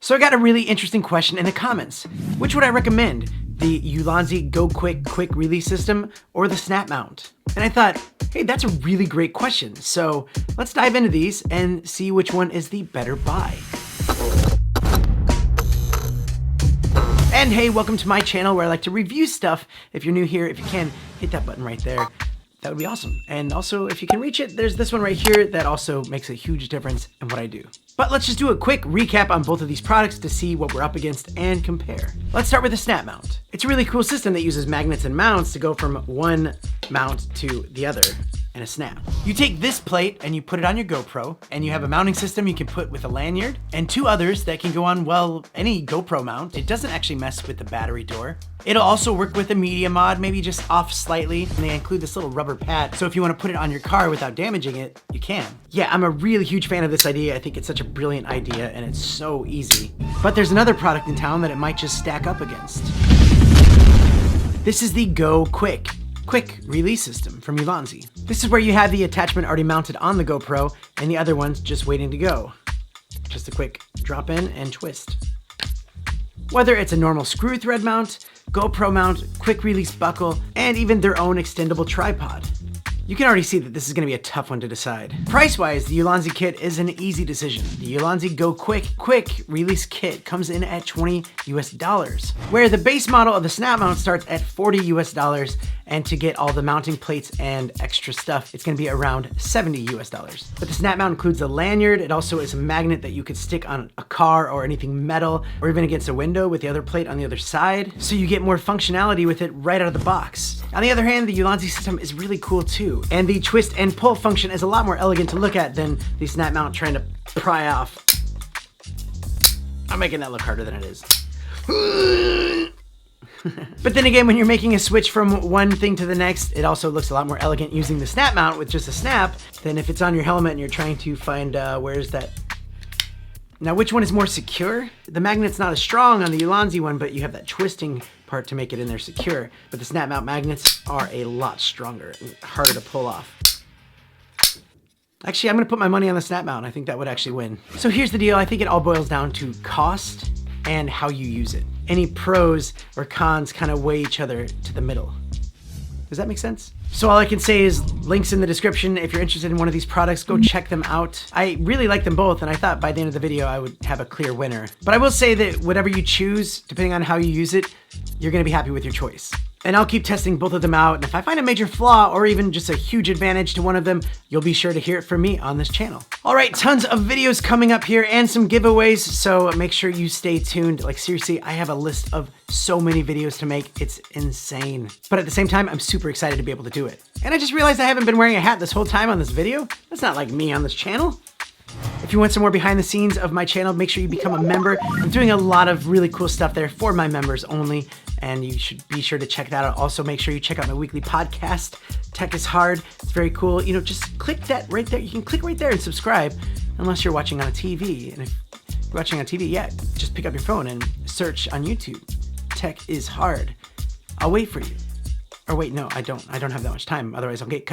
So I got a really interesting question in the comments. Which would I recommend? The Ulanzi GoQuick quick release system or the SnapMount? And I thought, hey, that's a really great question. So let's dive into these and see which one is the better buy. And hey, welcome to my channel where I like to review stuff. If you're new here, if you can, hit that button right there. That would be awesome. And also, if you can reach it, there's this one right here that also makes a huge difference in what I do. But let's just do a quick recap on both of these products to see what we're up against and compare. Let's start with the SnapMount. It's a really cool system that uses magnets and mounts to go from one mount to the other in a snap. You take this plate and you put it on your GoPro, and you have a mounting system you can put with a lanyard and two others that can go on, well, any GoPro mount. It doesn't actually mess with the battery door. It'll also work with a media mod, maybe just off slightly, and they include this little rubber pad, so if you want to put it on your car without damaging it, you can. Yeah, I'm a really huge fan of this idea. I think it's such a brilliant idea, and it's so easy. But there's another product in town that it might just stack up against. This is the GoQuick quick release system from Ulanzi. This is where you have the attachment already mounted on the GoPro, and the other one's just waiting to go. Just a quick drop in and twist. Whether it's a normal screw thread mount, GoPro mount, quick release buckle, and even their own extendable tripod. You can already see that this is going to be a tough one to decide. Price-wise, the Ulanzi kit is an easy decision. The Ulanzi GoQuick quick release kit comes in at $20 US, where the base model of the SnapMount starts at $40 US, and to get all the mounting plates and extra stuff, it's going to be around $70 US. But the SnapMount includes a lanyard. It also is a magnet that you could stick on a car or anything metal, or even against a window with the other plate on the other side, so you get more functionality with it right out of the box. On the other hand, the Ulanzi system is really cool too, and the twist and pull function is a lot more elegant to look at than the SnapMount trying to pry off. I'm making that look harder than it is. But then again, when you're making a switch from one thing to the next, it also looks a lot more elegant using the SnapMount with just a snap than if it's on your helmet and you're trying to find where's that. Now, which one is more secure? The magnet's not as strong on the Ulanzi one, but you have that twisting part to make it in there secure. But the SnapMount magnets are a lot stronger and harder to pull off. Actually, I'm gonna put my money on the SnapMount. I think that would actually win. So here's the deal. I think it all boils down to cost and how you use it. Any pros or cons kind of weigh each other to the middle. Does that make sense? So all I can say is links in the description. If you're interested in one of these products, go check them out. I really like them both, and I thought by the end of the video I would have a clear winner. But I will say that whatever you choose, depending on how you use it, you're gonna be happy with your choice. And I'll keep testing both of them out, and if I find a major flaw or even just a huge advantage to one of them, you'll be sure to hear it from me on this channel. All right, tons of videos coming up here and some giveaways, so make sure you stay tuned. Like seriously, I have a list of so many videos to make, it's insane. But at the same time, I'm super excited to be able to do it. And I just realized I haven't been wearing a hat this whole time on this video. That's not like me on this channel. If you want some more behind the scenes of my channel, make sure you become a member. I'm doing a lot of really cool stuff there for my members only, and you should be sure to check that out. Also, make sure you check out my weekly podcast, Tech is Hard. It's very cool. You know, just click that right there. You can click right there and subscribe, unless you're watching on a TV. And if you're watching on TV, yeah, just pick up your phone and search on YouTube, Tech is Hard. I'll wait for you. Or wait, no, I don't have that much time. Otherwise, I'll get cut.